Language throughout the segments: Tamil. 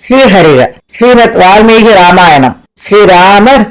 ஸ்ரீஹரிக ஸ்ரீமத் வால்மீகி ராமாயணம். ஸ்ரீராமர்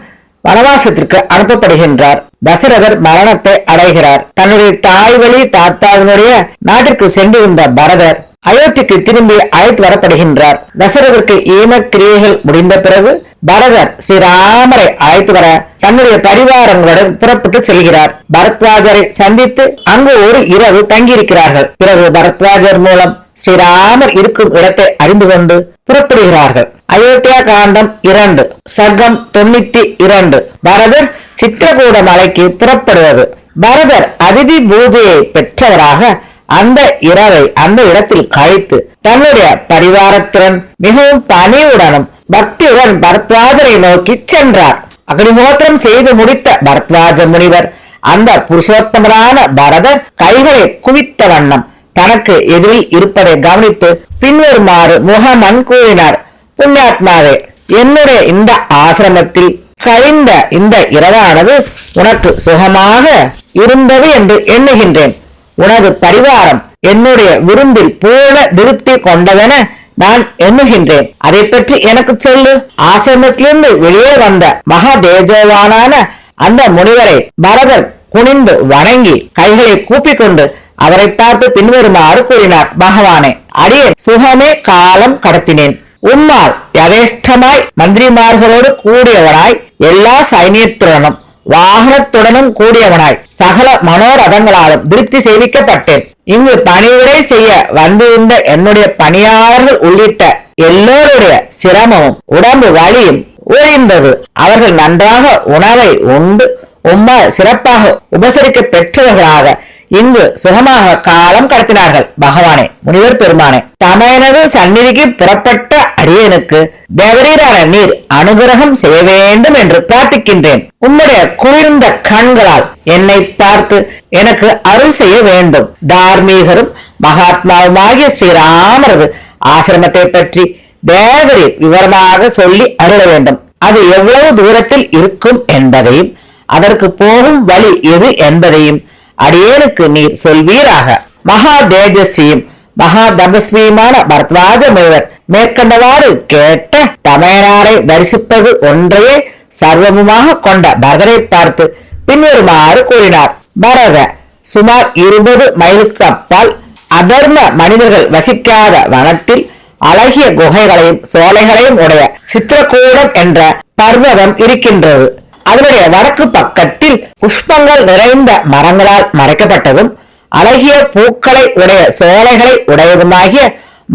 வனவாசத்திற்கு அனுப்பப்படுகின்றார். தசரதர் மரணத்தை அடைகிறார். தன்னுடைய தாய் வழி தாத்தாவினுடைய நாட்டிற்கு சென்றிருந்த பரதர் அயோத்திக்கு திரும்பி அழைத்து வரப்படுகின்றார். தசரதற்கு ஈம கிரியைகள் முடிந்த பிறகு பரதர் ஸ்ரீராமரை அழைத்து வர தன்னுடைய பரிவாரங்களுடன் புறப்பட்டு செல்கிறார். பரத்வாஜரை சந்தித்து அங்கு ஒரு இரவு தங்கியிருக்கிறார்கள். பிறகு பரத்வாஜர் மூலம் ஸ்ரீராமர் இருக்கும் இடத்தை அறிந்து கொண்டு புறப்படுகிறார்கள். அயோத்தியா காண்டம் 2 சர்க்கம் 92. பரதர் சித்திரகூட மலைக்கு புறப்படுவது. பரதர் அதிதி பூஜையை பெற்றவராக அந்த இரவை அந்த இடத்தில் கழித்து தன்னுடைய பரிவாரத்துடன் மிகவும் பணிவுடனும் பக்தியுடன் பரத்வாஜரை நோக்கி சென்றார். அக்னிஹோத்திரம் செய்து முடித்த பரத்வாஜ முனிவர் அந்த புருஷோத்தமரான பரதர் கைகளை குவித்த வண்ணம் தனக்கு எதிரில் இருப்பதை கவனித்து பின்வருமாறு முகமன் கூறினார். புண்ணியாத்மாவே, என்னுடைய இந்த ஆசிரமத்தில் கழிந்த இந்த இரவானது உனக்கு சுகமாக இருந்தது என்று எண்ணுகின்றேன். உனது பரிவாரம் என்னுடைய விருந்தில் பூர்ண திருப்தி கொண்டதென நான் எண்ணுகின்றேன். அதை பற்றி எனக்கு சொல்லு. ஆசிரமத்திலிருந்து வெளியே வந்த மகா தேஜோவானான அந்த முனிவரை பரதர் குனிந்து வணங்கி கைகளை கூப்பிக்கொண்டு அவரை பார்த்து பின்வருமாறு கூறினார். பகவானே, அடியே சுகமே காலம் கடத்தினேன். உம்மால் யதேஷ்டமாய் மந்திரிமார்களோடு கூடியவனாய் எல்லா சைனியத்துடனும் வாகனத்துடனும் கூடியவனாய் சகல மனோரதங்களாலும் திருப்தி செய்விக்கப்பட்டேன். இங்கு பணிவிடை செய்ய வந்திருந்த என்னுடைய பணியாளர்கள் உள்ளிட்ட எல்லோருடைய சிரமமும் உடம்பு வலியும் ஒழிந்தது. அவர்கள் நன்றாக உணவை உண்டு உம்மால் சிறப்பாக உபசரிக்க பெற்றவர்களாக இங்கு சுகமாக காலம் கடத்தினார்கள். பகவானே, முனிவர் பெருமானே, தமையனது சந்நிதிக்கு புறப்பட்ட அடியனுக்கு தேவரீரான நீர் அனுகிரகம் செய்ய வேண்டும் என்று பிரார்த்திக்கின்றேன். உம்முடைய குளிர்ந்த கண்களால் என்னை பார்த்து எனக்கு அருள் செய்ய வேண்டும். தார்மீகரும் மகாத்மாவுமாகிய ஸ்ரீராமரது ஆசிரமத்தை பற்றி தேவரீர் விவரமாக சொல்லி அருள வேண்டும். அது எவ்வளவு தூரத்தில் இருக்கும் என்பதையும் அதற்கு போகும் வழி எது என்பதையும் அடியேனுக்கு நீர் சொல்வீராக. மகா தேஜஸ்வியும் மகா தபஸ்வியுமான பரத்வாஜ முனிவர் மேற்கண்டவாறு கேட்ட தமையனாரை தரிசிப்பது ஒன்றையே சர்வமுமாக கொண்ட பரதரை பார்த்து பின்வருமாறு கூறினார். பரத, சுமார் 20 மைலுக்கு அப்பால் அதர்ம மனிதர்கள் வசிக்காத வனத்தில் அழகிய குகைகளையும் சோலைகளையும் உடைய சித்திரகூடம் என்ற பர்வதம் இருக்கின்றது. அதனுடைய வடக்கு பக்கத்தில் புஷ்பங்கள் நிறைந்த மரங்களால் மறைக்கப்பட்டதும் அழகிய பூக்களை உடைய சோலைகளை உடையதுமாகிய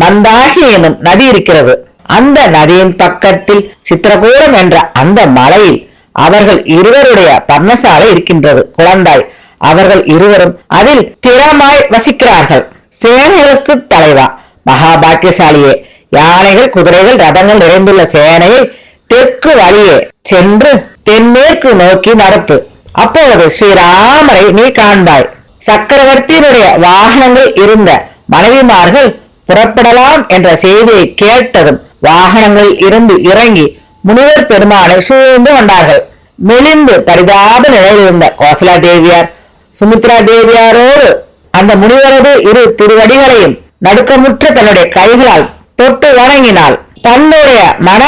மந்தாகி எனும் நதி இருக்கிறது. அந்த நதியின் பக்கத்தில் சித்திரகூடம் என்ற அந்த மலையில் அவர்கள் இருவருடைய பர்ணசாலை இருக்கின்றது. குழந்தாய், அவர்கள் இருவரும் அதில் ஸ்திரமாய் வசிக்கிறார்கள். சேனைகளுக்கு தலைவா, மகாபாக்கியசாலியே, யானைகள் குதிரைகள் ரதங்கள் நிறைந்துள்ள சேனையை தெற்கு வழியே சென்று தென்மேற்கு நோக்கி நடத்து. அப்போது ஸ்ரீராமரை நீ காண்பாய். சக்கரவர்த்தியினுடைய வாகனங்கள் இருந்த மனைவிமார்கள் புறப்படலாம் என்ற செய்தியை கேட்டதும் வாகனங்களில் இருந்து இறங்கி முனிவர் பெருமானை சூழ்ந்து கொண்டார்கள். மெலிந்து பரிதாப நிலையில் இருந்த கோசலா தேவியார் சுமித்ரா தேவியாரோடு அந்த முனிவரது இரு திருவடிகளையும் நடுக்கமுற்ற தன்னுடைய கைகளால் தொட்டு வணங்கினாள். தன்னுடைய மன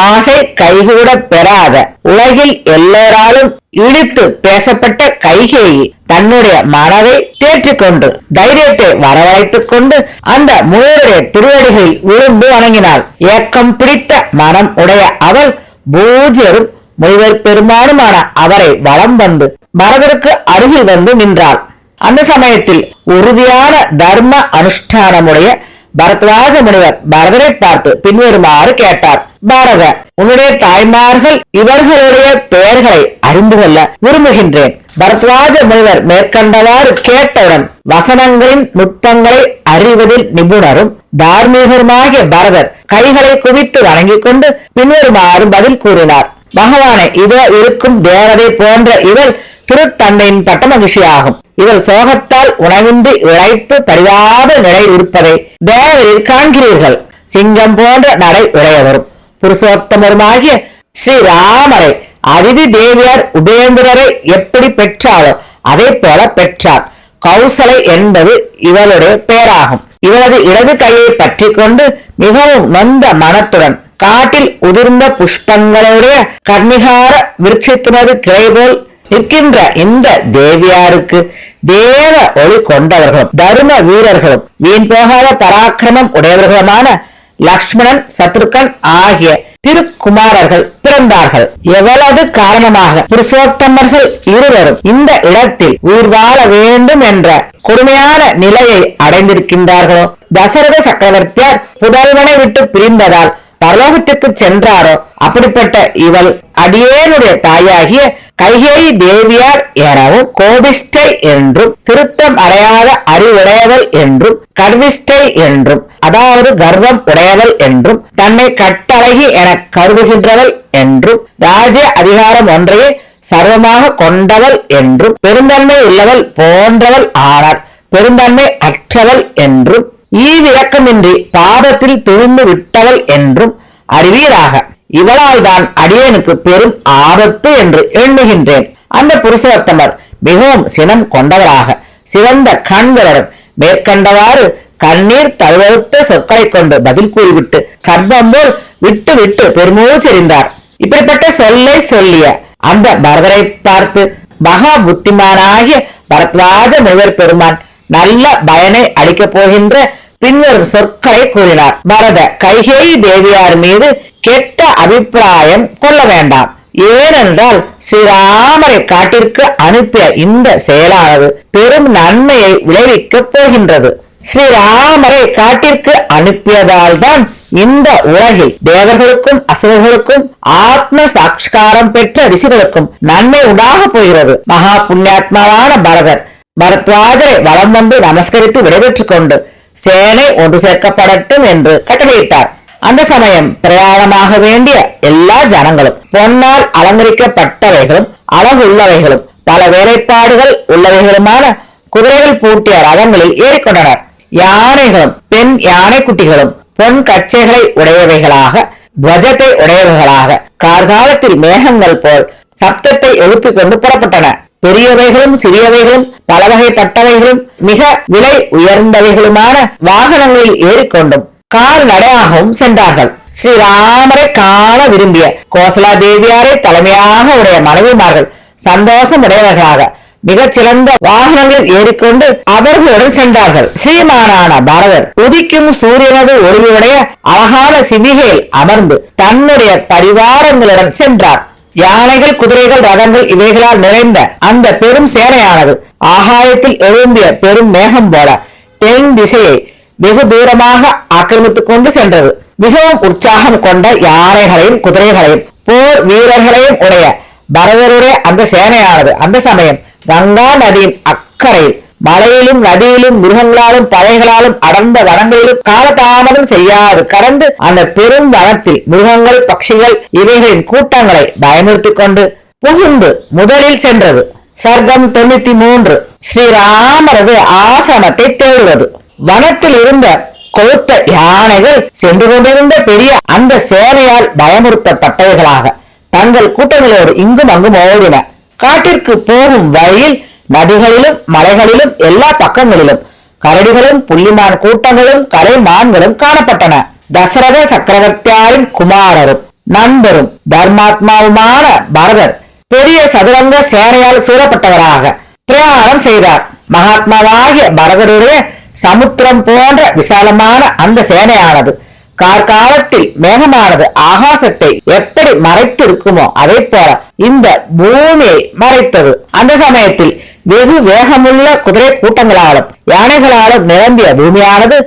ஆசை கைகூட பெறாத உலகில் எல்லோராலும் இழுத்து பேசப்பட்ட கைகேயி தன்னுடைய மனதை தேற்றிக்கொண்டு தைரியத்தை வரவழைத்துக் கொண்டு அந்த முனிவருடைய திருவடிகளில் விழுந்து வணங்கினாள். ஏக்கம் பிடித்த மனம் உடைய அவள் பூஜ்யரும் முனிவர் பெருமானுமான அவரை வலம் வந்து பரதருக்கு அருகில் வந்து நின்றாள். அந்த சமயத்தில் உறுதியான தர்ம அனுஷ்டானமுடைய பரத்வாஜ முனிவர் பரதரை பார்த்து பின்வருமாறு கேட்டார். பரத, உன்னுடைய தாய்மார்கள் இவர்களுடைய பெயர்களை அறிந்து கொள்ள விரும்புகின்றேன். பரத்வாஜ முனிவர் மேற்கண்டவாறு கேட்டவுடன் வசனங்களின் நுட்பங்களை அறிவதில் நிபுணரும் தார்மீகருமாகிய பரதர் கைகளை குவித்து வணங்கிக் கொண்டு பின்வருமாறு பதில் கூறினார். பகவானை, இதோ இருக்கும் தேவதை போன்ற இவள் திருத்தந்தையின் பட்ட மகிழ்ச்சியாகும். இவள் சோகத்தால் உணவின்றி இழைத்து பரிதாப நிலை இருப்பதை தேவரில் காண்கிறீர்கள். சிங்கம் போன்ற நடை உடையவரும் புருஷோத்தமருமாகிய ஸ்ரீராமரை அதிதி தேவியார் உபேந்திரரை எப்படி பெற்றாலோ அதே போல பெற்றார். கௌசலை என்பது இவளுடைய பெயராகும். இவளது இடது கையை பற்றி கொண்டு மிகவும் நொந்த மனத்துடன் காட்டில் உதிர்ந்த புஷ்பங்களுடைய கர்ணிகார விருட்சத்தினது கிளை போல் நிற்கின்ற இந்த தேவியாருக்கு தேவ ஒளி கொண்டவர்களும் தர்ம வீரர்களும் வீண் போகாத பராக்கிரமம் உடையவர்களுமான லக்ஷ்மணன் சத்ருகன் ஆகிய திருக்குமாரர்கள் பிறந்தார்கள். எவ்வளவு காரணமாக புருஷோத்தமர்கள் இருவரும் இந்த இடத்தில் உயிர் வாழ வேண்டும் என்ற கொடுமையான நிலையை அடைந்திருக்கின்றார்களோ, தசரத சக்கரவர்த்தியார் புதல்வனை விட்டு பிரிந்ததால் பரலோகத்திற்கு சென்றாரோ, அப்படிப்பட்ட இவள் அடியேனுடைய தாயாகிய கைகேயி தேவியார் எனவும், கோபிஷ்டை என்றும், திருத்தம் அடையாத அறிவுடையவள் என்றும், கர்விஷ்டை என்றும், அதாவது கர்வம் உடையவள் என்றும், தன்னை கட்டழகி என கருதுகின்றவள் என்றும், ராஜ்ய அதிகாரம் ஒன்றையே சர்வமாக கொண்டவள் என்றும், பெருந்தன்மை உள்ளவள் போன்றவள் ஆனால் பெருந்தன்மை அற்றவள் என்றும், ஈவிரக்கமின்றி பாதத்தில் துணிந்து விட்டவள் என்றும் அறிவீராக. இவளால் தான் அடியேனுக்கு பெரும் ஆபத்து என்று எண்ணுகின்றேன். அந்த புருஷோத்தமர் மிகவும் சினம் கொண்டவராக சிவந்த கண்களுடன் மேற்கண்டவாறு கண்ணீர் தழுவழுத்த சொற்களை கொண்டு பதில் கூறிவிட்டு சர்வம் போல் விட்டு விட்டு பெருமூச்செறிந்தார். இப்படிப்பட்ட சொல்லை சொல்லிய அந்த பரதரை பார்த்து மகா புத்திமானாகிய பரத்வாஜ முனிவர் பெருமான் நல்ல பயனை அளிக்கப் போகின்ற பின்வரும் சொற்களை கூறினார். பரத, கைகேயி தேவியார் மீது கெட்ட அபிப்பிராயம் கொள்ள வேண்டாம். ஏனென்றால் ஸ்ரீராமரை காட்டிற்கு அனுப்பிய இந்த செயலானது பெரும் நன்மையை விளைவிக்கப் போகின்றது. ஸ்ரீராமரை காட்டிற்கு அனுப்பியதால் தான் இந்த உலகில் தேவர்களுக்கும் அசுரர்களுக்கும் ஆத்ம சாட்சாரம் பெற்ற ரிஷிகளுக்கும் நன்மை உண்டாக போகிறது. மகா புண்ணியாத்மாவான பரதர் பரத்வாஜரை வலம் வந்து நமஸ்கரித்து விடைபெற்றுக் கொண்டு சேனை ஒன்று சேர்க்கப்படட்டும் என்று கட்டளையிட்டார். அந்த சமயம் பிரயாணமாக வேண்டிய எல்லா ஜனங்களும் பொன்னால் அலங்கரிக்கப்பட்டவைகளும் அழகுள்ளவைகளும் பல வேலைப்பாடுகள் உள்ளவைகளுமான குதிரைகள் பூட்டிய ரதங்களில் ஏறிக்கொண்டனர். யானைகளும் பெண் யானை குட்டிகளும் பொன் கச்சைகளை உடையவைகளாக, துவஜத்தை உடையவைகளாக, கார்காலத்தில் மேகங்கள் போல் சப்தத்தை எழுப்பிக் கொண்டு புறப்பட்டன. பெரியவைகளும் சிறியவைகளும் பல வகைப்பட்டவைகளும் மிக விலை உயர்ந்தவைகளுமான வாகனங்களில் ஏறிக்கொண்டும் கால்நடையாகவும் சென்றார்கள். ஸ்ரீராமரை காண விரும்பிய கோசலா தேவியாரை தலைமையாக உடைய மனைவிமார்கள் சந்தோஷம் உடையவர்களாக மிகச் சிறந்த வாகனங்களில் ஏறிக்கொண்டு அவர்களுடன் சென்றார்கள். ஸ்ரீமானான பரதர் உதிக்கும் சூரியனது ஒளிவுடைய அழகான சிவிகையில் அமர்ந்து தன்னுடைய பரிவாரங்களுடன் சென்றார். யானைகள், குதிரைகள், ரதங்கள் இவைகளால் நிறைந்த அந்த பெரும் சேனையானது ஆகாயத்தில் எழும்பிய பெரும் மேகம் போல தென் திசையை வெகு தூரமாக ஆக்கிரமித்துக் கொண்டு சென்றது. மிகவும் உற்சாகம் கொண்ட யானைகளையும் குதிரைகளையும் போர் வீரர்களையும் உடைய பரதருடைய அந்த சேனையானது அந்த சமயம் கங்கா நதியின் அக்கறையில் மலையிலும் நதியிலும் மிருகங்களாலும் பழைகளாலும் அடர்ந்த வனங்களிலும் காலதாமதம் செய்யாது கடந்து அந்த பெரும் வனத்தில் மிருகங்கள், பட்சிகள் இவைகளின் கூட்டங்களை பயமுறுத்திக் கொண்டு புகுந்து முதலில் சென்றது. சர்க்கம் 93. ஸ்ரீராமரது ஆசனத்தை தேடுவது. வனத்தில் இருந்த கொழுத்த யானைகள் சென்று கொண்டிருந்த பெரிய அந்த சேனையால் பயமுறுத்தப்பட்டவைகளாக தங்கள் கூட்டங்களோடு இங்கும் அங்கும் ஓடின. காட்டிற்கு போகும் வழியில் நதிகளிலும் மலைகளிலும் எல்லா பக்கங்களிலும் கரடிகளும் புள்ளிமான் கூட்டங்களும் கலைமான்களும் காணப்பட்டன. தசரத சக்கரவர்த்தியாரின் குமாரரும் நண்பரும் தர்மாத்மாவுமான பரதர் பெரிய சதுரங்க சேனையால் சூழப்பட்டவராக பிரயாணம் செய்தார். மகாத்மாவாகிய பரதருடைய சமுத்திரம் போன்ற விசாலமான அந்த சேனையானது கார்காலத்தில் மேகமானது ஆகாசத்தை எப்படி மறைத்திருக்குமோ அதை போல இந்த பூமியை மறைத்தது. அந்த சமயத்தில் வெகு வேகமுள்ள குதிரை கூட்டங்களாலும் யானைகளாலும் நிரம்பிய பூமியானது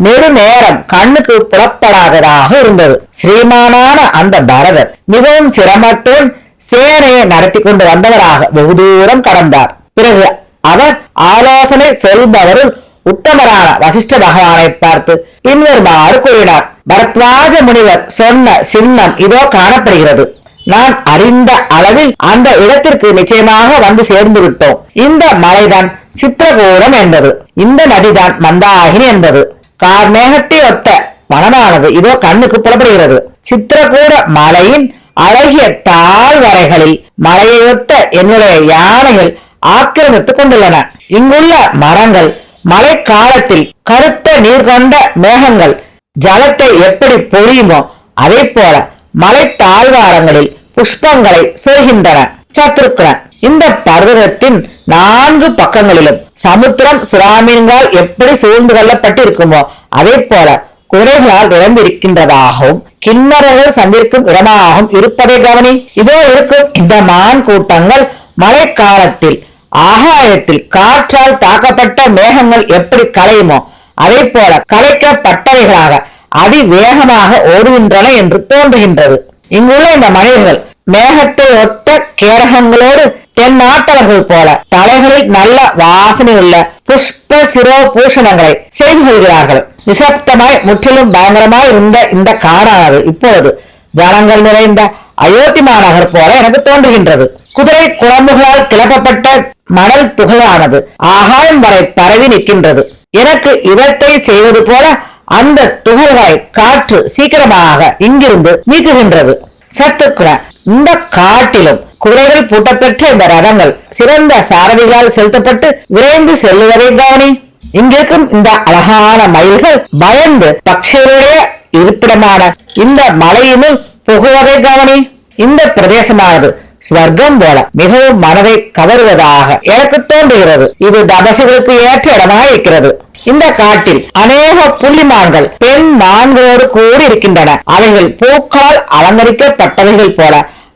நெடுநேரம் கண்ணுக்கு புறப்படாததாக இருந்தது. ஸ்ரீமானான அந்த பரதர் மிகவும் சிரமத்துடன் சேனையை நடத்தி கொண்டு வந்தவராக வெகு தூரம் கடந்தார். பிறகு அவர் ஆலோசனை சொல்பவருள் உத்தமரான வசிஷ்ட பகவானை பார்த்து பின்வருமாறு கூறினார். பரத்வாஜ முனிவர் சொன்ன சின்னம் இதோ காணப்படுகிறது. நான் அறிந்த அளவில் அந்த இடத்திற்கு நிச்சயமாக வந்து சேர்ந்து விட்டோம். இந்த மலைதான் சித்திரகூடம் என்பது, இந்த நதிதான் மந்தாகினி என்பது. கார்மேகத்தை ஒத்த வனமானது இதோ கண்ணுக்கு புறப்படுகிறது. சித்திரகூட மலையின் அழகிய தாழ்வரைகளில் மலையொத்த என்னுடைய யானைகள் ஆக்கிரமித்துக் கொண்டுள்ளன. இங்குள்ள மரங்கள் மழை காலத்தில் கருத்த நீர் கொண்ட மேகங்கள் ஜலத்தை எப்படி பொழியுமோ அதே போல மலை தாழ்வாரங்களில் புஷ்பங்களை சோகின்றன. சத்ருக்னன், இந்த பர்வதத்தின் 4 பக்கங்களிலும் சமுத்திரம் சுறாமீன்களால் எப்படி சூழ்ந்து கொள்ளப்பட்டு இருக்குமோ அதே போல குதிரைகளால் நிரம்பியிருக்கின்றதாகவும் கிண்ணறர்கள் சந்திருக்கும் இடமாகவும் இருப்பதை கவனி. இதோ இருக்கும் இந்த மான் கூட்டங்கள் மழை காலத்தில் ஆகாயத்தில் காற்றால் தாக்கப்பட்ட மேகங்கள் எப்படி கலையுமோ அதே போல கலைக்கப்பட்டவைகளாக அதிவேகமாக ஓடுகின்றன என்று தோன்றுகின்றது. இங்குள்ள இந்த மனிதர்கள் மேகத்தை ஒத்த கேடகங்களோடு தென்னாட்டவர்கள் போல தலைகளில் நல்ல வாசனை உள்ள புஷ்ப சிரோ பூஷணங்களை செய்து கொள்கிறார்கள். நிசப்தமாய் முற்றிலும் பயங்கரமாய் இருந்த இந்த காடானது இப்பொழுது ஜனங்கள் நிறைந்த அயோத்தி மாநகர் போல எனக்கு தோன்றுகின்றது. குதிரை குழம்புகளால் கிளப்பப்பட்ட மணல் துகையானது ஆகாயம் வரை பரவி நிற்கின்றது. எனக்கு இதத்தை செய்வது போல அந்த துகள்களை காற்று சீக்கிரமாக இங்கிருந்து நீக்குகின்றது. சத்துக்னன், இந்த காட்டிலும் குதிரைகள் பூட்டப்பெற்ற இந்த ரதங்கள் சிறந்த சாரதிகளால் செலுத்தப்பட்டு விரைந்து செல்லுவதை கவனி. இங்கிருக்கும் இந்த அழகான மயில்கள் பயந்து பக்ஷிகளுடைய இருப்பிடமான இந்த மலையினுள் புகுவதை கவனி. இந்த பிரதேசமானது ஸ்வர்க்கம் போல மிகவும் மனதை கவருவதாக எனக்கு தோன்றுகிறது. இது தபசுகளுக்கு ஏற்ற இடமாக இருக்கிறது. இந்த காட்டில் அநேக புள்ளிமான்கள் பெண் மான்களோடு கூடி இருக்கின்றன. அவைகள் பூக்களால் அலங்கரிக்கப்பட்டவைகள் போல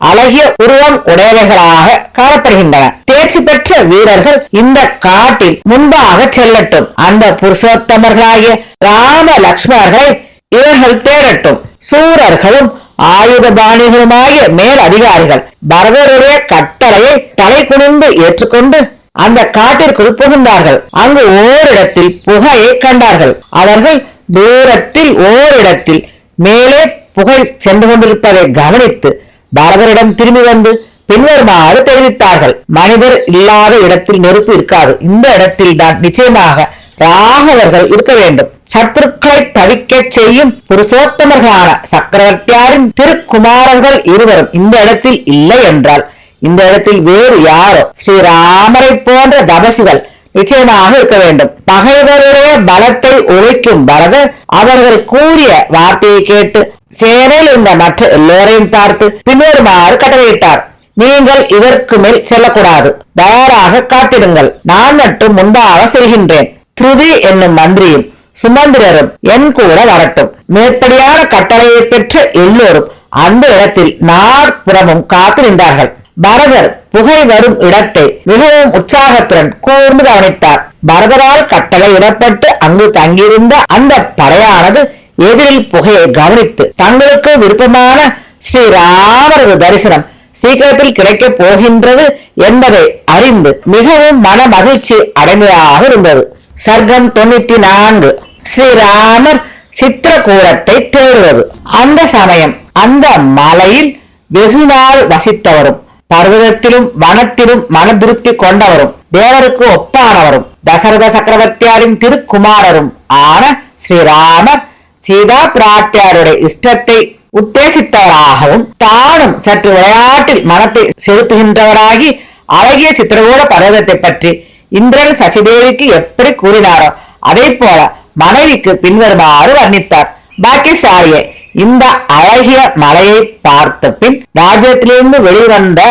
அழகிய உருவம் உடையவைகளாக காணப்படுகின்றன. தேர்ச்சி பெற்ற வீரர்கள் இந்த காட்டில் முன்பாக செல்லட்டும். அந்த புருஷோத்தமர்களாகிய ராம லக்ஷ்மணர்களை இவர்கள் தேரட்டும். சூரர்களும் ஆயுதபாணிகளுமாகிய மேல் அதிகாரிகள் பரதருடைய கட்டளையை தலை குனிந்து ஏற்றுக்கொண்டு அந்த காட்டிற்குள் புகுந்தார்கள். அங்கு ஓரிடத்தில் புகையை கண்டார்கள். அவர்கள் தூரத்தில் ஓரிடத்தில் மேலே புகை சென்று கொண்டிருப்பதை கவனித்து பரதரிடம் திரும்பி வந்து பின்வருமாறு தெரிவித்தார்கள். மனிதர் இல்லாத இடத்தில் நெருப்பு இருக்காது. இந்த இடத்தில் தான் நிச்சயமாக ராகவர்கள் இருக்க வேண்டும். சத்துருக்களை தவிக்க செய்யும் புருஷோத்தமர்களான சக்கரவர்த்தியாரின் திருக்குமாரர்கள் இருவரும் இந்த இடத்தில் இல்லை என்றால் இந்த இடத்தில் வேறு யாரோ ஸ்ரீராமரை போன்ற தபசுகள் நிச்சயமாக இருக்க வேண்டும். பகைவருடைய பலத்தை ஒழிக்கும் பரதர் அவர்கள் கூறிய வார்த்தையை கேட்டு சேனையில் இருந்த மற்ற எல்லோரையும் பார்த்து பின்வருமாறு கட்டளையிட்டார். நீங்கள் இதற்கு மேல் செல்லக்கூடாது. தயாராக காத்திருங்கள். நான் மட்டும் முன்பாக செல்கின்றேன். துருதி என்னும் மந்திரியும் சுமந்திரரும் என் கூட வரட்டும். மேற்படியான கட்டளையை பெற்ற எல்லோரும் அந்த இடத்தில் நாற்புறமும் காத்து நின்றார்கள். பரதர் புகை வரும் இடத்தை மிகவும் உற்சாகத்துடன் கூர்ந்து கவனித்தார். பரதரால் கட்டளை இடப்பட்டு அங்கு தங்கியிருந்த அந்த படையானது எதிரில் புகையை கவனித்து தங்களுக்கு விருப்பமான ஸ்ரீராமரது தரிசனம் சீக்கிரத்தில் கிடைக்கப் போகின்றது என்பதை அறிந்து மிகவும் மன மகிழ்ச்சி அடைந்ததாக இருந்தது. சர்க்கம் 94. ஸ்ரீராமர் சித்திரகூடத்தை தேடுவது. அந்த சமயம் அந்த மலையில் வெகு நாள் வசித்தவரும் பர்வதத்திலும் வனத்திலும் மன திருப்தி கொண்டவரும் தேவருக்கு ஒப்பானவரும் தசரத சக்கரவர்த்தியாரின் திருக்குமாரரும் ஆன ஸ்ரீராமர் சீதா பிராட்டியாருடைய இஷ்டத்தை உத்தேசித்தவராகவும் தானும் சற்று விளையாட்டில் மனத்தை செலுத்துகின்றவராகி அழகிய சித்திரகூட பர்வதத்தை பற்றி இந்திரன் சசிதேவிக்கு எப்படி கூறினாரோ அதே போல மனைவிக்கு பின்வருமாறு வர்ணித்தார். பாக்கியசாலியே, இந்த அழகிய மலையை பார்த்த பின் ராஜ்யத்திலிருந்து வெளிவந்த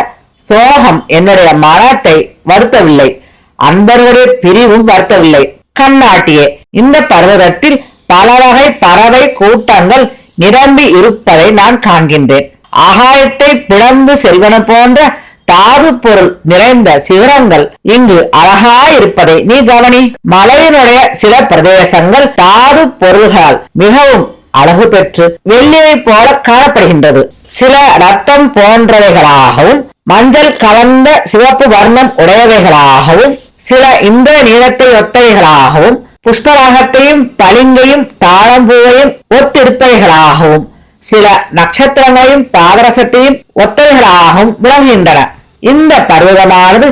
சோகம் என்னுடைய மனத்தை வருத்தவில்லை. அன்பர்களுடைய பிரிவும் வருத்தவில்லை. கண்ணாட்டியே, இந்த பர்வதத்தில் பல வகை பறவை கூட்டங்கள் நிரம்பி இருப்பதை நான் காண்கின்றேன். ஆகாயத்தை பிளந்து செல்வன போன்ற தாது பொருள் நிறைந்த சிகரங்கள் இங்கு அழகாயிருப்பதை நீ கவனி. மலையினுடைய சில பிரதேசங்கள் தாது பொருள்களால் மிகவும் அழகு பெற்று வெள்ளியை போல காணப்படுகின்றது. சில ரத்தம் போன்றவைகளாகவும் மஞ்சள் கலந்த சிவப்பு வர்ணம் உடையவைகளாகவும் சில இந்த நீளத்தை ஒத்தவைகளாகவும் புஷ்பராகத்தையும் பளிங்கையும் தாழம்பூவையும் ஒத்திருப்பவைகளாகவும் சில நட்சத்திரங்களையும் பாதரசத்தையும் ஒத்தவைகளாகவும் விளங்குகின்றன. இந்த பர்வதமானது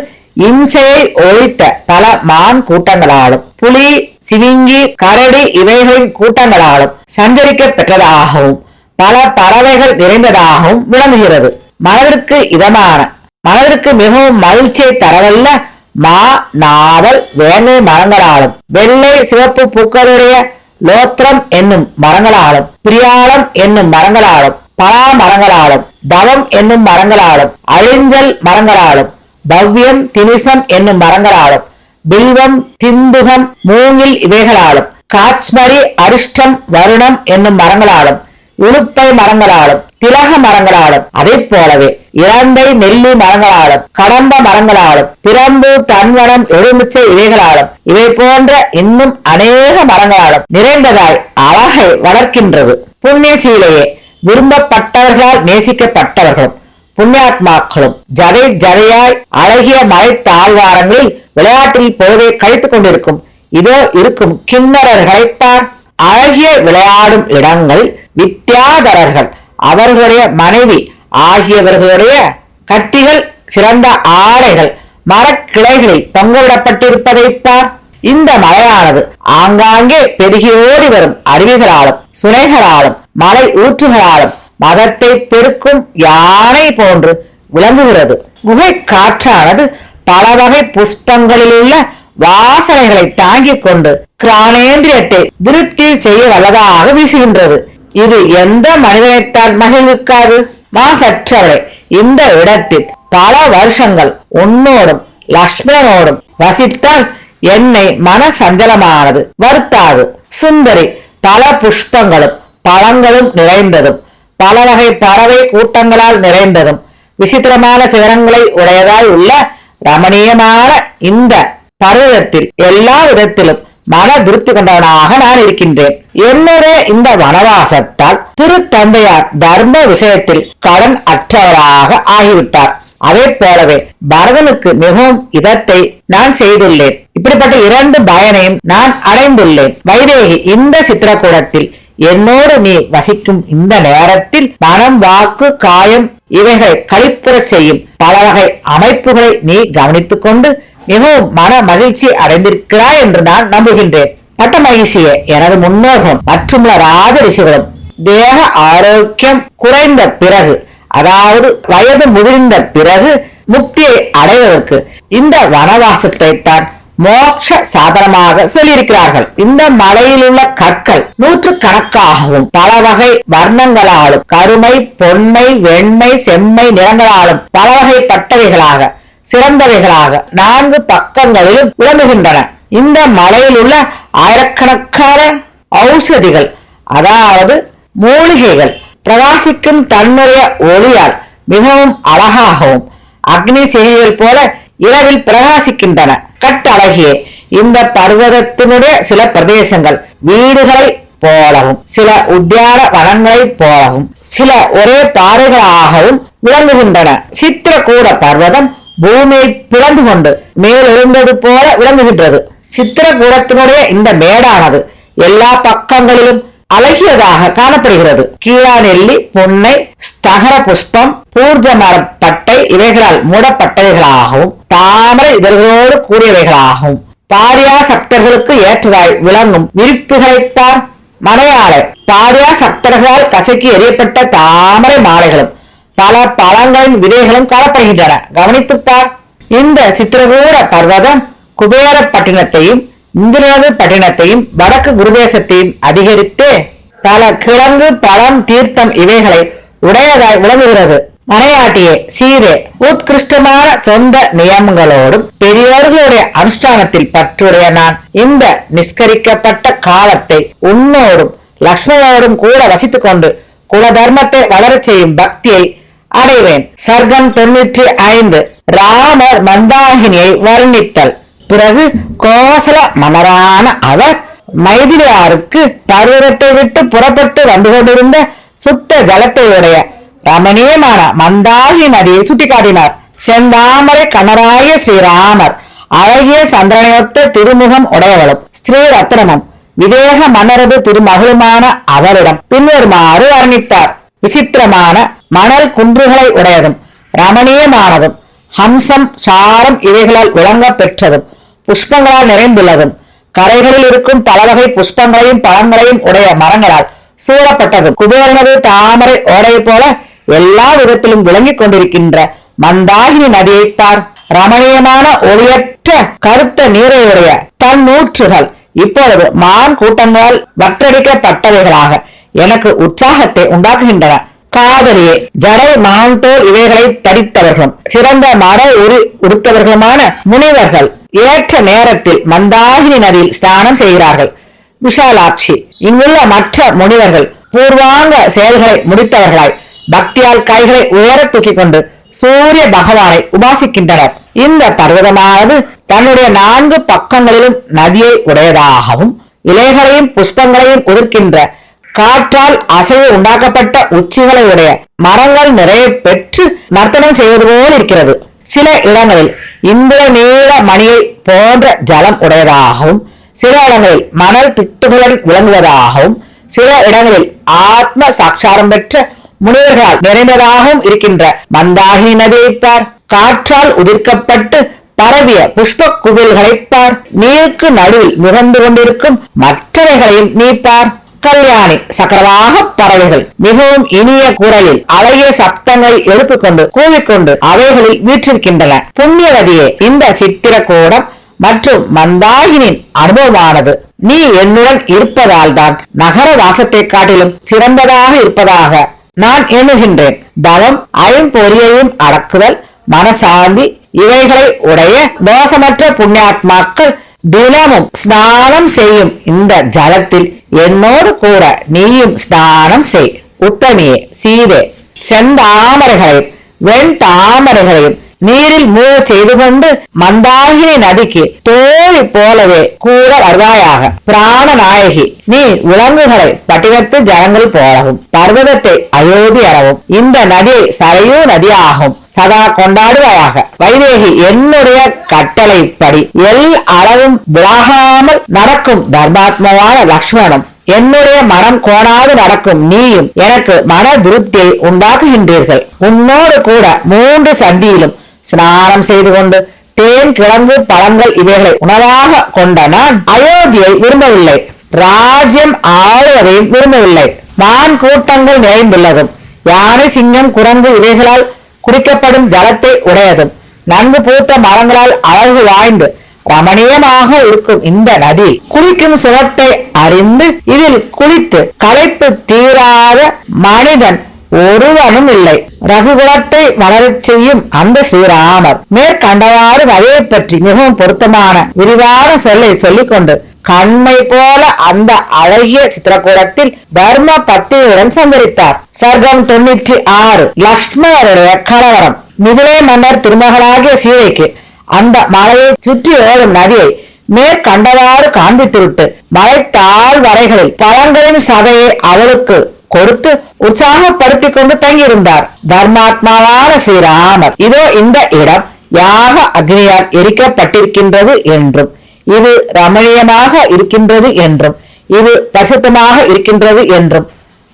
இம்சையை ஒழித்த பல மான் கூட்டங்களாலும் புலி, சிவிங்கி, கரடி இவைகளின் கூட்டங்களாலும் சஞ்சரிக்க பெற்றதாகவும் பல பறவைகள் நிறைந்ததாகவும் விளங்குகிறது. மனதிற்கு இதமான, மனதிற்கு மிகவும் மகிழ்ச்சியை தரவல்ல மா, நாவல், வேங்கை மரங்களாலும் வெள்ளை சிவப்பு பூக்களுடைய லோத்திரம் என்னும் மரங்களாலும் பிரியாளம் என்னும் மரங்களாலும் பலா மரங்களாலும் தவம் என்னும் மரங்களாலும் அழிஞ்சல் மரங்களாலும் பவ்யம் தினிசம் என்னும் மரங்களாலும் பில்வம் திந்துகம் மூங்கில் இவைகளாலும் காச்மரி அரிஷ்டம் வருணம் என்னும் மரங்களாலும் உளுப்பை மரங்களாலும் திலக மரங்களாலும் அதை போலவே இலந்தை நெல்லி மரங்களாலும் கடம்ப மரங்களாலும் பிரம்பு தன்வனம் எலுமிச்சை இவைகளாலும் இவை போன்ற இன்னும் அநேக மரங்களாலும் நிறைந்ததாய் அழகை வளர்க்கின்றது. புண்ணிய சீலையே, விரும்பப்பட்டவர்களால் நேசிக்கப்பட்டவர்களும் புண்ணியாத்மாக்களும் ஜதை ஜதையாய் அழகிய மலை தாழ்வாரங்களில் விளையாட்டில் பொழுதை கழித்துக் கொண்டிருக்கும் இதோ இருக்கும் கிண்ணறர்களைத்தான். அழகிய விளையாடும் இடங்களில் வித்யாதரர்கள் அவர்களுடைய மனைவி ஆகியவர்களுடைய கட்டிகள் சிறந்த ஆடைகள் மரக்கிளைகளில் தொங்கவிடப்பட்டிருப்பதைப்பார். இந்த மலையானது ஆங்காங்கே பெருகி ஓடி வரும் அருவிகளாலும் சுனைகளாலும் மலை ஊற்றுகளாலும் மதத்தை பெருக்கும் யானை போன்று விளங்குகிறது. குகை காற்றானது பல வகை புஷ்பங்களில் உள்ள வாசனைகளை தாங்கிக் கொண்டு கிரானேந்திரியத்தை திருப்தி செய்ய வல்லதாக வீசுகின்றது. இது எந்த மனிதனைத்தான் மகிழ்விக்காது? மாசற்றவளை, இந்த இடத்தில் பல வருஷங்கள் உன்னோடும் லக்ஷ்மணனோடும் வசித்தால் என்னை மன சஞ்சலமானது வருத்தாது. சுந்தரி, பல புஷ்பங்களும் பழங்களும் நிறைந்ததும் பல வகை பறவை கூட்டங்களால் நிறைந்ததும் விசித்திரமான சிகரங்களை உடையதாய் உள்ள ரமணீயமான இந்த பர்வதத்தில் எல்லா விதத்திலும் மன திருப்தி கொண்டவனாக நான் இருக்கின்றேன். என்னுடைய இந்த வனவாசத்தால் திருத்தந்தையார் தர்ம விஷயத்தில் கடன் அற்றவராக ஆகிவிட்டார். அதே போலவே பரதனுக்கு மிகவும் இதத்தை நான் செய்துள்ளேன். இப்படிப்பட்ட 2 பயனையும் நான் அடைந்துள்ளேன். வைதேகி, இந்த சித்திரக்கூடத்தில் என்னோடு நீ வசிக்கும் இந்த நேரத்தில் மனம், வாக்கு, காயம் இவைகளை கழிப்புறச் செய்யும் பல வகை அமைப்புகளை நீ கவனித்துக் கொண்டு மிகவும் மன மகிழ்ச்சி அடைந்திருக்கிறாய் என்று நான் நம்புகின்றேன். பட்ட மகிழ்ச்சியே, எனது முன்னோர்களும் மற்றும் ராஜ ரிஷிகளும் தேக ஆரோக்கியம் குறைந்த பிறகு, அதாவது வயது முதிர்ந்த பிறகு முக்தியை அடைவதற்கு இந்த வனவாசத்தை தான் மோட்ச சாதனமாக சொல்லியிருக்கிறார்கள். இந்த மலையில் உள்ள கற்கள் 100 கணக்காகவும் பல வகை வர்ணங்களாலும் கருமை, பொன்மை, வெண்மை, செம்மை நிறங்களாலும் பல வகைப்பட்டவைகளாக சிறந்தவைகளாக 4 பக்கங்களிலும் விளங்குகின்றன. இந்த மலையில் உள்ள ஆயிரக்கணக்கான ஔஷதிகள், அதாவது மூலிகைகள் பிரகாசிக்கும் தன்னுடைய ஒளியால் மிகவும் அழகாகவும் அக்னி செய்திகள் போல இரவில் பிரகாசிக்கின்றன. கட்டழகியே, இந்த பர்வதத்தினுடைய சில பிரதேசங்கள் வீடுகளை போலவும் சில உத்தியான வனங்களை போலவும் சில ஒரே பாறைகளாகவும் விளங்குகின்றன. சித்திரகூட பர்வதம் பூமியை பிளந்து கொண்டு மேலெழுந்தது போல விளங்குகின்றது. சித்திரகூடத்தினுடைய இந்த மேடானது எல்லா பக்கங்களிலும் அழகியதாக காணப்படுகிறது. கீழாநெல்லி, புன்னை, ஸ்தகர புஷ்பம், பூர்ஜ மரப்பட்டை இவைகளால் மூடப்பட்டவைகளாகவும் தாமரை இதழ்களோடு கூடியவைகளாகவும் பாரியா சக்தர்களுக்கு ஏற்றதாய் விளங்கும் விரிப்புகளைத்தான். மலையாளை, பாரியா சக்தர்களால் கசக்கி எறியப்பட்ட தாமரை மாலைகளும் பல பழங்களின் விதைகளும் காணப்படுகின்றன. கவனித்துப்பார். இந்த சித்திரகூட பர்வதம் குபேர பட்டினத்தையும் இந்திரனது பட்டினத்தையும் வடக்கு குருதேசத்தையும் அதிகரித்து பல கிழங்கு, பழம், தீர்த்தம் இவைகளை உடையதாய் விளங்குகிறது. மலையாட்டியே, சீரே, உத்கிருஷ்டமான சொந்த நியமங்களோடும் பெரியோர்களுடைய அனுஷ்டானத்தில் பற்றுடைய நான் இந்த நிஷ்கரிக்கப்பட்ட காலத்தை உன்னோடும் லக்ஷ்மணோடும் கூட வசித்துக் கொண்டு குல தர்மத்தை வளரச் செய்யும் பக்தியை அடைவேன். சர்க்கம் 95. ராமர் மந்தாகினியை வர்ணித்தல். பிறகு கோசல மன்னரான அவர் மைதிலியாருக்கு பர்வதத்தை விட்டு புறப்பட்டு வந்து கொண்டிருந்த சுத்த ஜலத்தை உடைய ரமணீயமான மந்தாகினி நதியை சுட்டிக்காட்டினார். செந்தாமரை கணராய ஸ்ரீராமர் அழகிய சந்திரனையொத்த திருமுகம் உடையவளும் ஸ்ரீ ரத்னமும் விதேக மன்னரது திருமகளுமான அவரிடம் பின்வருமாறு வர்ணித்தார். விசித்திரமான மணல் குன்றுகளை உடையதும் ரமணீயமானதும் ஹம்சம், சாரம் இவைகளால் விளங்க பெற்றதும் புஷ்பங்களால் நிறைந்துள்ளதும் கரைகளில் இருக்கும் பல வகை புஷ்பங்களையும் பழங்களையும் உடைய மரங்களால் சூழப்பட்டதும் குபேரனது தாமரை ஓடை போல எல்லா விதத்திலும் விளங்கிக் கொண்டிருக்கின்ற மந்தாகினி நதியை பார். ரமணீயமான ஒளியற்ற கருத்த நீரையுடைய தன்னூற்றுகள் இப்பொழுது மான் கூட்டங்களால் வற்றடிக்கப்பட்டவைகளாக எனக்கு உற்சாகத்தை உண்டாக்குகின்றன. காதலியே, ஜடை மான்தோல் இவைகளை தரித்தவர்களும் சிறந்த மர உடுத்தவர்களுமான முனிவர்கள் ஏற்ற நேரத்தில் மந்தாகினி நதியில் ஸ்நானம் செய்கிறார்கள். விஷாலாட்சி, இங்குள்ள மற்ற முனிவர்கள் பூர்வாங்க செயல்களை முடித்தவர்களாய் பக்தியால் கைகளை உயர தூக்கிக் கொண்டு சூரிய பகவானை உபாசிக்கின்றனர். இந்த பர்வதமானது தன்னுடைய 4 பக்கங்களிலும் நதியை உடையதாகவும் இலைகளையும் புஷ்பங்களையும் உதிர்க்கின்ற காற்றால் அசைவு உண்டாக்கப்பட்ட உச்சிகளை உடைய மரங்கள் நிறைய பெற்று நர்த்தனம் செய்வது போல் இருக்கிறது. சில இடங்களில் இந்திர நீல மணியை போன்ற ஜலம் உடையதாகவும், சில இடங்களில் மணல் திட்டுகளுடன் விளங்குவதாகவும், சில இடங்களில் ஆத்ம சாட்சாரம் பெற்ற முனிவர்களால் நிறைந்ததாகவும் இருக்கின்ற மந்தாகினி நதியை பார். காற்றால் உதிர்க்கப்பட்டு பரவிய புஷ்ப குவில்களை பார். நீருக்கு நடுவில் மிதந்து கொண்டிருக்கும் மற்றவைகளையும் நீ பார். கல்யாணி, சக்கரவாக பறவைகள் மிகவும் இனிய குரலில் அழகிய சப்தங்களை எழுப்பிக் கொண்டு கூவிக்கொண்டு அவைகளில் வீற்றிருக்கின்றன. புண்ணியவதியே, இந்த சித்திரக்கூடம் மற்றும் மந்தாகினின் அனுபவமானது நீ என்னுடன் இருப்பதால் தான் நகர வாசத்தை காட்டிலும் சிறந்ததாக இருப்பதாக நான் எண்ணுகின்றேன். தவம், ஐம்பொறியையும் அடக்குதல், மனசாந்தி இவைகளை உடைய தோஷமற்ற புண்ணியாத்மாக்கள் தினமும் ஸ்நானம் செய்யும் இந்த ஜலத்தில் என்னோடு கூட நீயும் ஸ்நானம் செய். உத்தமியே, சீதே, செந்தாமரைகளையும் வெண் தாமரைகளையும் நீரில் மூழ செய்து கொண்டு மந்தாகினி நதிக்கு தோழி போலவே கூட வருவாயாக. பிராணநாயகி, நீ விலங்குகளை பட்டினத்து ஜனங்கள் போலவும் பர்வதத்தை அயோத்தி எனவும் இந்த நதியை சரையூ நதியாகவும் சதா கொண்டாடுவாயாக. வைதேகி, என்னுடைய கட்டளைப்படி அளவும் விலகாமல் நடக்கும் தர்மாத்மவான லக்ஷ்மணனும் என்னுடைய மனம் கோணாது நடக்கும் நீயும் எனக்கு மன திருப்தியை உண்டாக்குகின்றீர்கள். உன்னோடு கூட 3 சந்தியிலும் ஸ்நானம் செய்து கொண்டு தேன், கிழங்கு, பழங்கள் இவைகளை உணவாக கொண்ட நான் அயோத்தியை விரும்பவில்லை, ராஜ்யம் ஆளுவதையும் விரும்பவில்லை. மான் கூட்டங்கள் நிறைந்துள்ளதும் யானை, சிங்கம், குரங்கு இவைகளால் குடிக்கப்படும் ஜலத்தை உடையதும் நன்கு பூத்த மரங்களால் அழகு வாய்ந்து ரமணீயமாக இருக்கும் இந்த நதி குளிக்கும் சுகத்தை அறிந்து இதில் குளித்து களைப்பு தீராத மனிதன் ஒருவனும் இல்லை. ரகுகுலத்தை வளரச் செய்யும் அந்த ஸ்ரீராமர் மேற்கண்டவாறு நதியை பற்றி மிகவும் பொருத்தமான விரிவான சொல்லை சொல்லிக்கொண்டு கண்மை போல அந்த அழகிய சித்திரக்கூடத்தில் தர்ம பத்தியுடன் சந்தரித்தார். சர்க்கம் 96. லக்ஷ்மணருடைய கலவரம். மிதிலை மன்னர் திருமகளாகிய சீதைக்கு அந்த மலையை சுற்றி ஓடும் நதியை மேற்கண்டவாறு காண்பித்துவிட்டு மலை தாழ் வரைகளில் பழங்களின் சதையை அவளுக்கு கொடுத்து உற்சாகப்படுத்திக் கொண்டு தங்கியிருந்தார். தர்மாத்மாவான ஸ்ரீராமர் இதோ இந்த இடம் யாக அக்னியால் எரிக்கப்பட்டிருக்கின்றது என்றும், இது ரமணீயமாக இருக்கின்றது என்றும், இது பரிசுத்தமாக இருக்கின்றது என்றும்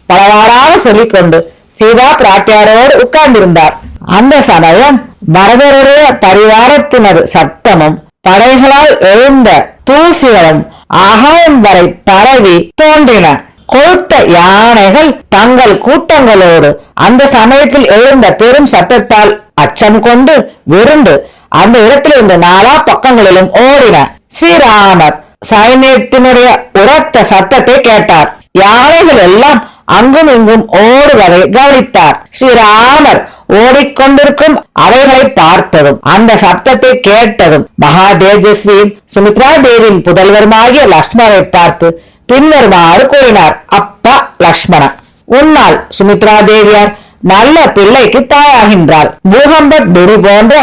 பலவாறாக சொல்லிக்கொண்டு சீதா பிராட்டியாரோடு உட்கார்ந்திருந்தார். அந்த சமயம் பரதருடைய பரிவாரத்தினது சத்தமும் படைகளால் எழுந்த தூசுகளும் அகாயம் வரை பரவி தோன்றின. கொழுத்த யானைகள் தங்கள் கூட்டங்களோடு அந்த சமயத்தில் எழுந்த பெரும் சத்தத்தால் அச்சம் கொண்டு விருண்டு அந்த இடத்திலிருந்து 4 பக்கங்களிலும் ஓடின. ஸ்ரீராமர் சைன்யத்தினுடைய உரத்த சத்தத்தை கேட்டார். யானைகள் எல்லாம் அங்கும் இங்கும் ஓடுவதை கவனித்தார். ஸ்ரீராமர் ஓடிக்கொண்டிருக்கும் அவைகளை பார்த்ததும் அந்த சப்தத்தை கேட்டதும் மகா தேஜஸ்வியும் சுமித்ரா தேவியின் புதல்வருமாகிய லக்ஷ்மணரை பார்த்து பின்வருமாறு கூறினார். அப்பா லக்ஷ்மண, உன்னால் சுமித்ரா தேவியார் நல்ல பிள்ளைக்கு தாயாகின்றாள். பூகம்ப துடி போன்ற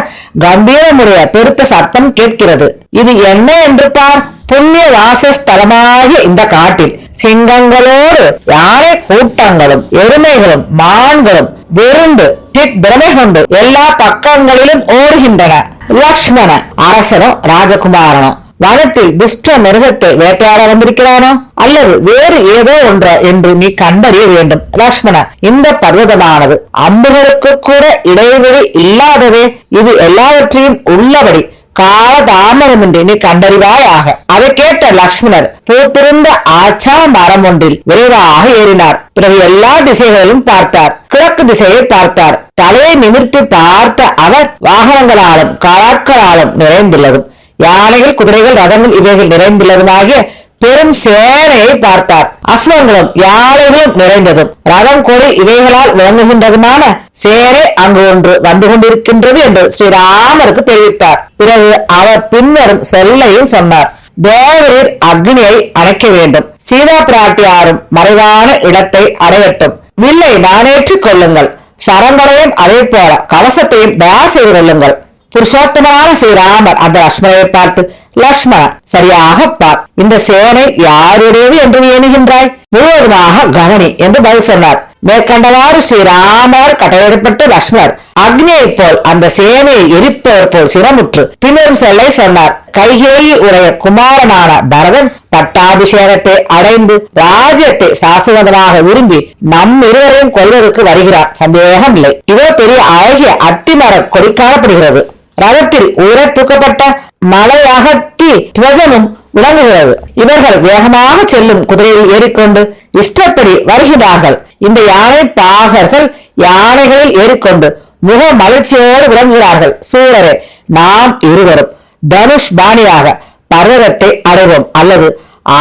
கம்பீரமுடைய பெருத்த சத்தம் கேட்கிறது. இது என்ன என்று பார். புண்ணிய வாசஸ்தலமாகிய இந்த காட்டில் சிங்கங்களோடு யானை கூட்டங்களும் எருமைகளும் மான்களும் விருண்டு திக்பிரமை கொண்டு எல்லா பக்கங்களிலும் ஓடுகின்றன. லக்ஷ்மண, அரசனோ ராஜகுமாரனோ வனத்தில் துஷ்ட மிருகத்தை வேட்டையாட வந்திருக்கிறானோ அல்லது வேறு ஏதோ ஒன்றோ என்று நீ கண்டறிய வேண்டும். லக்ஷ்மண, இந்த பர்வதமானது அம்புகளுக்கு கூட இடைவெளி இல்லாததே. இது எல்லாவற்றையும் உள்ளபடி காலதாமதமின்றி நீ கண்டறிவாயாக. அதை கேட்ட லக்ஷ்மணர் பூத்திருந்த ஆச்சா மரம் ஒன்றில் விரைவாக ஏறினார். பிறகு எல்லா திசைகளிலும் பார்த்தார். கிழக்கு திசையை பார்த்தார். தலையை நிமிர்த்தி பார்த்த அவர் வாகனங்களாலும் காலாட்களாலும் நிறைந்துள்ளதும் யானைகள், குதிரைகள், ரதங்கள் இவைகள் நிறைந்துள்ளதுமாகிய பெரும் சேனையை பார்த்தார். அஸ்வங்களும் யானைகளும் நிறைந்ததும் ரதம், கொடி இவைகளால் விளங்குகின்றதுமான சேனை அங்கு ஒன்று வந்து கொண்டிருக்கின்றது என்று ஸ்ரீராமருக்கு தெரிவித்தார். பிறகு அவர் பின்வரும் சொல்லையும் சொன்னார். தேவரீர் அக்னியை அணைக்க வேண்டும். சீதா பிராட்டியாரும் மறைவான இடத்தை அடையட்டும். வில்லை நானேற்றிக் கொள்ளுங்கள். சரங்களையும் அதே போல கவசத்தையும் தயார் செய்து கொள்ளுங்கள். புருஷோத்தமான ஸ்ரீராமர் அந்த லக்ஷ்மணரை பார்த்து, லக்ஷ்மண, சரியாக பார், இந்த சேனை யாருடையது என்று எண்ணுகின்றாய்? முழுவதுமாக கவனி என்று பதில் சொன்னார். மேற்கண்டவாறு ஸ்ரீராமர் கட்டளையிடப்பட்டு லக்ஷ்மணர் அக்னியை போல் அந்த சேனையை எரிப்பவர் போல் சிரமுற்று பின்வரும் சொல்லை சொன்னார். கைகேயி உடைய குமாரனான பரதன் பட்டாபிஷேகத்தை அடைந்து ராஜ்யத்தை சாசுவதமாக விரும்பி நம் இருவரையும் கொள்வதற்கு வருகிறார். சந்தேகம் இல்லை. இதோ பெரிய அழகிய அத்திமர கொடி காணப்படுகிறது. ரதத்தில் உயர தூக்கப்பட்ட மலையகத்தி துவஜமும் விளங்குகிறது. இவர்கள் வேகமாக செல்லும் குதிரையில் ஏறிக்கொண்டு இஷ்டப்படி வருகிறார்கள். இந்த யானை பாகர்கள் யானைகளில் ஏறிக்கொண்டு முக மகிழ்ச்சியோடு விளங்குகிறார்கள். சூரரே, நாம் இருவரும் தனுஷ் பாணியாக பர்வதத்தை அடைவோம் அல்லது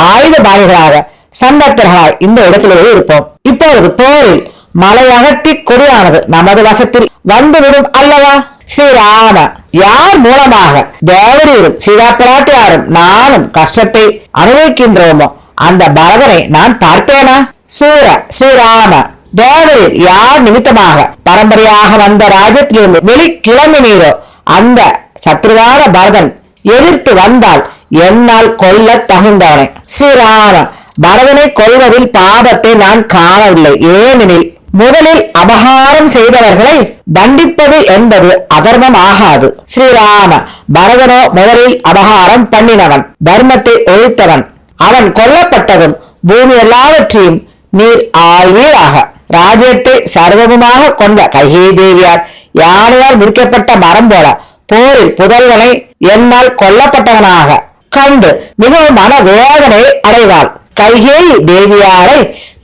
ஆயுத பாணிகளாக சந்தர்ப்பர்களாய் இந்த இடத்திலேயே இருப்போம். இப்பொழுது போரில் மலையகத்தி கொடியானது நமது வசத்தில் வந்துவிடும் அல்லவா? ஸ்ரீராம, யார் மூலமாக தேவரீரும் சீதா பிராட்டியாரும் நானும் கஷ்டத்தை அனுபவிக்கின்றோமோ அந்த பரதனை நான் பார்ப்பேனா? சூர, ஸ்ரீராம, தேவரீர் யார் நிமித்தமாக பரம்பரையாக வந்த ராஜ்யத்திலிருந்து வெளி கிளம்பினீரோ அந்த சத்ருவான பரதன் எதிர்த்து வந்தால் என்னால் கொல்ல தகுந்தவனே. ஸ்ரீராம, பரதனை கொல்வதில் பாபத்தை நான் காணவில்லை. ஏனெனில் முதலில் அபகாரம் செய்தவர்களை தண்டிப்பது என்பது அதர்மம் ஆகாது. ஸ்ரீராம, பரதனோ முதலில் அபகாரம் பண்ணினவன், தர்மத்தை ஒழித்தவன். அவன் கொல்லப்பட்டதும் பூமி எல்லாவற்றையும் நீர் ஆழ்வீராக. ராஜ்யத்தை சர்வமுமாக கொண்ட கைகேயி தேவியார் யானையால் முடிக்கப்பட்ட மரம் போல போரில் புதல்வனை என்னால் கொல்லப்பட்டவனாக கண்டு மிகவும் மன வேதனை அடைவாள். கைகேயி தேவியாரை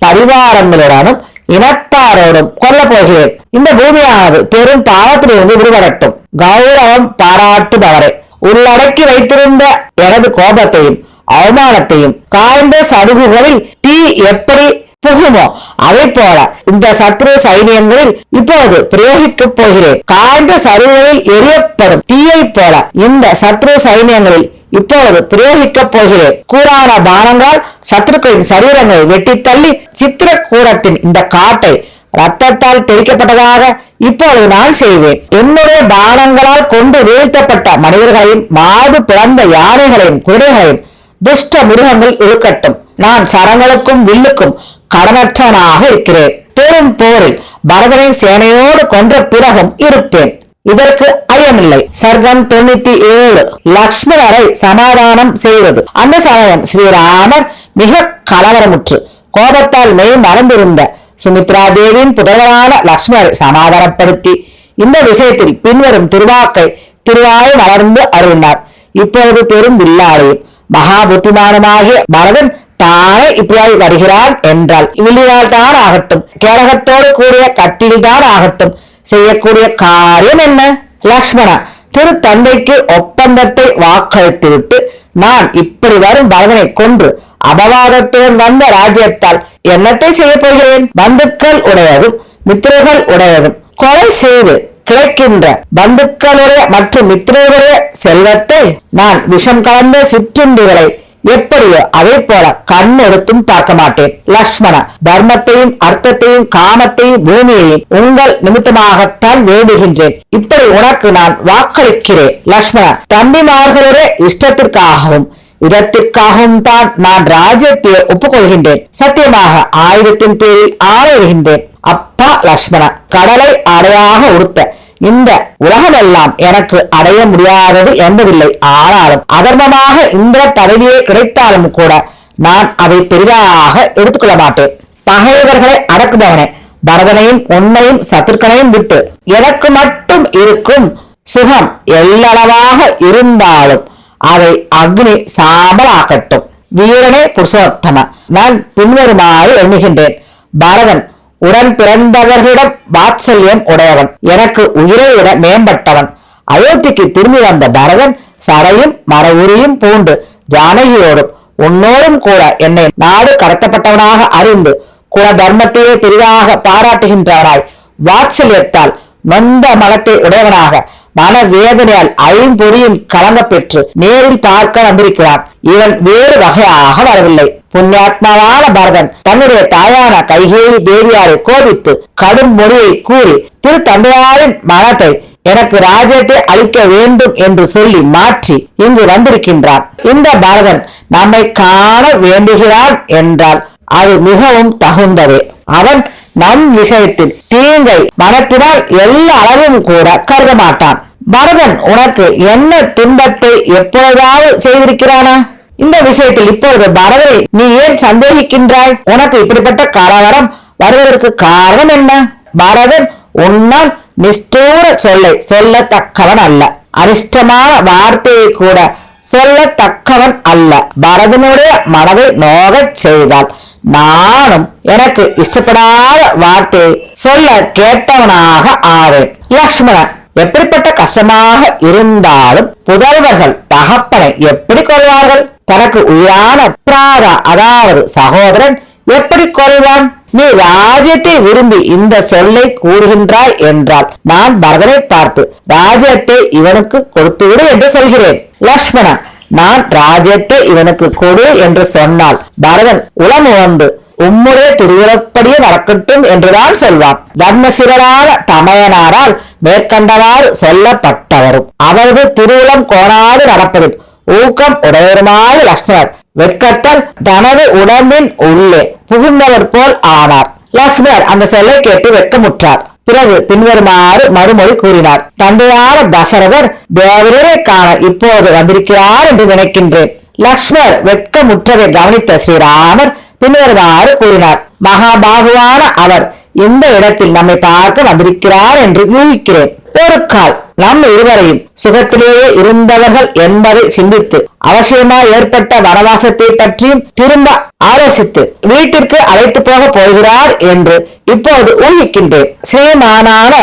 பரிவாரங்களுடனும் இனத்தாரோடும் கொல்ல போகிறேன். இந்த பூமியானது பெரும் பாவத்திலிருந்து விடுபடட்டும். கௌரவம் பாராட்டுபவரை உள்ளடக்கி வைத்திருந்த எனது கோபத்தையும் அவமானத்தையும் காய்ந்த சருகுகளில் தீ எப்படி புகுமோ அதை போல இந்த சத்ரு சைனியங்களில் இப்போது பிரயோகிக்கப் போகிறேன். காய்ந்த சருகுகளில் எரியப்படும் தீயை போல இந்த சத்ரு சைனியங்களில் இப்பொழுது பிரயோகிக்கப் போகிறேன். கூறான பானங்களால் சத்துருக்களின் சரீரங்களை வெட்டி தள்ளி சித்திரக்கூடத்தின் இந்த காட்டை ரத்தத்தால் தெரிக்கப்பட்டதாக இப்பொழுது நான் செய்வேன். என்னுடைய பானங்களால் கொண்டு வீழ்த்தப்பட்ட மனிதர்களையும் மாடு பிறந்த யானைகளையும் குதிரைகளையும் துஷ்ட மிருகங்கள் இழுக்கட்டும். நான் சரங்களுக்கும் வில்லுக்கும் கடனற்றவனாக இருக்கிறேன். பெரும் போரில் பரதனை சேனையோடு கொன்ற பிறகும் இருப்பேன். இதற்கு ஐயமில்லை. சர்க்கம் 97. லக்ஷ்மணரை சமாதானம் செய்வது. அந்த சமயம் ஸ்ரீராமர் மிக கலவரமுற்று கோபத்தால் மெய் மறந்திருந்த சுமித்ரா தேவியின் புதல்வரான லக்ஷ்மணரை சமாதானப்படுத்தி இந்த விஷயத்தில் பின்வரும் திருவாய் வளர்ந்து அருளினார். இப்பொழுது பெரும் வில்லாளையும் மகா புத்திமானமாகிய பரதன் தானே இப்படியாய் வருகிறான் என்றால் வில்லியால் தான் ஆகட்டும், கேடகத்தோடு கூடிய கட்டில் தான் ஆகட்டும், செய்யக்கூடிய காரியம் என்ன? லக்ஷ்மணா, திரு தந்தைக்கு ஒப்பந்தத்தை வாக்களித்துவிட்டு நான் இப்படி வரும் பரதனை கொன்று அபவாதத்துடன் வந்த ராஜ்யத்தால் என்னத்தை செய்ய போகிறேன்? பந்துக்கள் உடையதும் மித்திரர்கள் உடையதும் கொலை செய்து கிடைக்கின்ற பந்துக்களுடைய மற்றும் மித்திரர்களுடைய செல்வத்தை நான் விஷம் கலந்த சிற்றுண்டிகளை எப்படியோ அதே போல கண்ணெடுத்தும் பார்க்க மாட்டேன். லக்ஷ்மணா, தர்மத்தையும் அர்த்தத்தையும் காமத்தையும் பூமியையும் உங்கள் நிமித்தமாகத்தான் வேண்டுகின்றேன். இப்படி உனக்கு நான் வாக்களிக்கிறேன். லக்ஷ்மணா, தம்பிமார்களுடைய இஷ்டத்திற்காகவும் இடத்திற்காகவும் தான் நான் ராஜ்யத்தை ஒப்புக்கொள்கின்றேன். சத்தியமாக ஆயுதத்தின் பேரில் ஆணையிடுகின்றேன். அப்பா லக்ஷ்மணா, கடலை அடையாக உடுத்த இந்த உலகமெல்லாம் எனக்கு அடைய முடியாதது என்பதில்லை. ஆனாலும் அதர்மமாக இந்திர பதவியே கிடைத்தாலும் கூட நான் அதை பெரிதாக எடுத்துக்கொள்ள மாட்டேன். பகைவர்களை அடக்குபவனே, பரதனையும் உன்னையும் சத்துருக்கனையும் விட்டு எனக்கு மட்டும் இருக்கும் சுகம் எல்லளவாக இருந்தாலும் அதை அக்னி சாம்பலாக்கட்டும். வீரனே புருஷோத்தம, நான் பின்வருமாறு எண்ணுகின்றேன். பரதன் உடன் பிறந்தவர்களிடம் வாத்சல்யம் உடையவன், எனக்கு உயிரை விட மேம்பட்டவன். அயோத்திக்கு திரும்பி வந்த பரதன் சரையும் மரவுரியும் பூண்டு ஜானகியோடும் உன்னோடும் கூட என்னை நாடு கடத்தப்பட்டவனாக அறிந்து குல தர்மத்தையே பெரிதாக பாராட்டுகின்றவனாய் வாத்சல்யத்தால் நொந்த மனத்தை உடையவனாக மனவேதனையால் ஐம்பொறியும் கலங்க பெற்று நேரில் பார்க்க வந்திருக்கிறான். இவன் வேறு வகையாக வரவில்லை. புண்ணியாத்மாவான பரதன் தன்னுடைய தாயான கைகேயி தேவியாரை கோபித்து கடும் மொழியை கூறி திரு தந்தையாரின் மனத்தை எனக்கு ராஜ்யத்தை அளிக்க வேண்டும் என்று சொல்லி மாற்றி இங்கு வந்திருக்கின்றான். இந்த பரதன் நம்மை காண வேண்டுகிறான் என்றால் அது மிகவும் தகுந்ததே. அவன் நம் விஷயத்தில் தீங்கை மனத்தினால் எல்லா அளவும் கூட கருத மாட்டான். பரதன் உனக்கு என்ன துன்பத்தை எப்பொழுதாவது செய்திருக்கிறானா? இந்த விஷயத்தில் இப்பொழுது பரதனை நீ ஏன் சந்தேகிக்கின்றாய்? உனக்கு இப்படிப்பட்ட கலவரம் வருவதற்கு காரணம் என்ன? பரதன் உன்னால் நிஷ்டூர சொல்லை சொல்லத்தக்கவன் அல்ல, அரிஷ்டமான வார்த்தையை கூட சொல்லத்தக்கவன் அல்ல. பரதனுடைய மனதை நோகச் செய்தால் நானும் எனக்கு இஷ்டப்படாத வார்த்தையை சொல்ல கேட்டவனாக ஆவேன். லக்ஷ்மணன் எப்படிப்பட்ட கஷ்டமாக இருந்தாலும் புதல்வர்கள் தகப்பனை எப்படி கொள்வார்கள்? தனக்கு உயிரான பிராதா அதாவது சகோதரன் எப்படி கொள்வான்? நீ ராஜ்யத்தை விரும்பி இந்த சொல்லை கூறுகின்றாய் என்றால் நான் பரதனை பார்த்து ராஜ்யத்தை இவனுக்கு கொடுத்துவிடு என்று சொல்கிறேன். லக்ஷ்மணா, நான் ராஜ்யத்தை இவனுக்கு கொடு என்று சொன்னால் பரதன் உளம் வந்து உம்முடைய திருவிழப்படியே நடக்கட்டும் என்றுதான் சொல்வான். தர்மசிரரான தமையனாரால் மேற்கண்டவாறு சொல்லப்பட்டவரும் அவரது திருவுளம் கோணாது நடப்பதில் ஊக்கம் உடையவருமாய் லக்ஷ்மணர் வெட்கத்தால் தனது உடம்பின் உள்ளே புகுந்தவர் போல் ஆனார். லக்ஷ்மணர் அந்த சொல்லை கேட்டு வெட்கமுற்றார். பிறகு பின்வருமாறு மறுமொழி கூறினார். தந்தையான தசரதர் தேவரரை காண இப்போது வந்திருக்கிறார் என்று நினைக்கின்றேன். லக்ஷ்மணர் வெட்கமுற்றதை கவனித்த ஸ்ரீராமர் பின்வருமாறு கூறினார். மகாபாகுவான அவர் இந்த இடத்தில் நம்மை பார்க்க வந்திருக்கிறார் என்று யூகிக்கிறேன். ஒரு கால் நம் இருவரையும் சுகத்திலேயே இருந்தவர்கள் என்பதை சிந்தித்து அவசியமாய் ஏற்பட்ட வனவாசத்தை பற்றியும் திரும்ப ஆலோசித்து வீட்டிற்கு அழைத்து போக போகிறார் என்று இப்போது ஊகிக்கின்றேன். ஸ்ரீமானான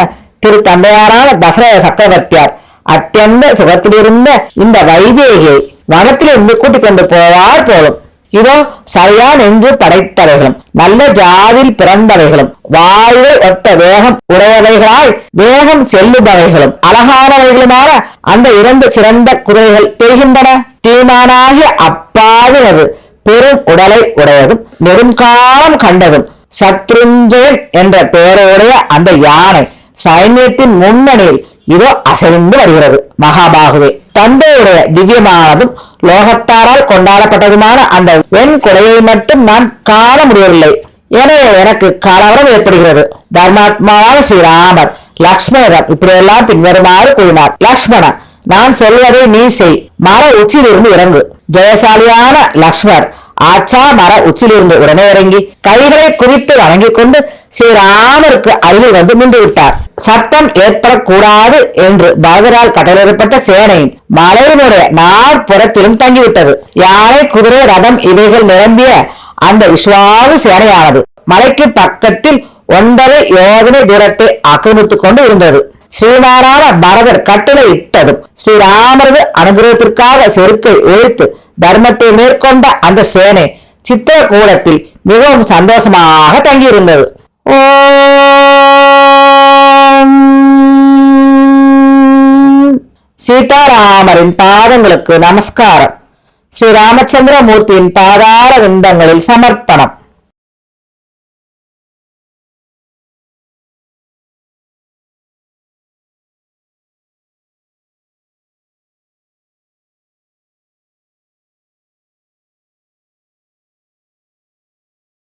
திரு தந்தையாரான தசரத சக்கரவர்த்தியார் அத்தியந்த சுகத்திலிருந்த இந்த வைதேகியை வனத்திலிருந்து கூட்டிக் கொண்டு போவார் போலும். இதோ சரியா நெஞ்சு படைத்தவைகளும் நல்ல ஜாதியில் பிறந்தவைகளும் வாழ்வை ஒத்த வேகம் உடையவைகளாய் வேகம் செல்லுபவைகளும் அழகானவைகளுமான அந்த 2 சிறந்த குதிரைகள் தெரிகின்றன. தீமானாகிய அப்பாவினது பெரும் உடலை உடையதும் நெடுங்காலம் கண்டதும் சத்ருஞ்சயன் என்ற பெயருடைய அந்த யானை சைன்யத்தின் முன்னணியில் இதோ அசைந்து வருகிறது. மகாபாகுவே, தந்தையுடைய திவ்யமானதும் லோகத்தாரால் கொண்டாடப்பட்டதுமான அந்த வெண் கொடையை மட்டும் நான் காண முடியவில்லை. எனவே எனக்கு கலவரம் ஏற்படுகிறது. தர்மாத்மாவான ஸ்ரீராமர் லக்ஷ்மணர் இப்படியெல்லாம் பின்வருமாறு கூறினார். லக்ஷ்மண, நான் சொல்வதை நீ செய். மர உச்சியிலிருந்து இறங்கு. ஜெயசாலியான லக்ஷ்மணர் ஆச்சா மர உச்சியிலிருந்து உடனே இறங்கி கைகளை குவித்து வணங்கிக் கொண்டு ஸ்ரீராமருக்கு அருகில் வந்து நின்று விட்டார். சத்தம் ஏற்படக்கூடாது என்று பரதரால் கட்டளையிடப்பட்ட சேனையின் மலையினுடைய நாற்புறத்திலும் தங்கிவிட்டது. யானை, குதிரை, ரதம் இவைகள் நிரம்பிய அந்த விஸ்வாச சேனையானது மலைக்கு பக்கத்தில் 9 யோஜனை தூரத்தை ஆக்கிரமித்துக் கொண்டு இருந்தது. ஸ்ரீமானான பரதர் கட்டளை இட்டதும் ஸ்ரீராமரது அனுகிரகத்திற்காக செருக்கை ஒழித்து தர்மத்தை மேற்கொண்ட அந்த சேனை சித்திரகூடத்தில் மிகவும் சந்தோஷமாக தங்கியிருந்தது. சீதாராமரின் பாதங்களுக்கு நமஸ்காரம். ஸ்ரீ ராமச்சந்திரமூர்த்தியின் பாதார விந்தங்களில் சமர்ப்பணம்.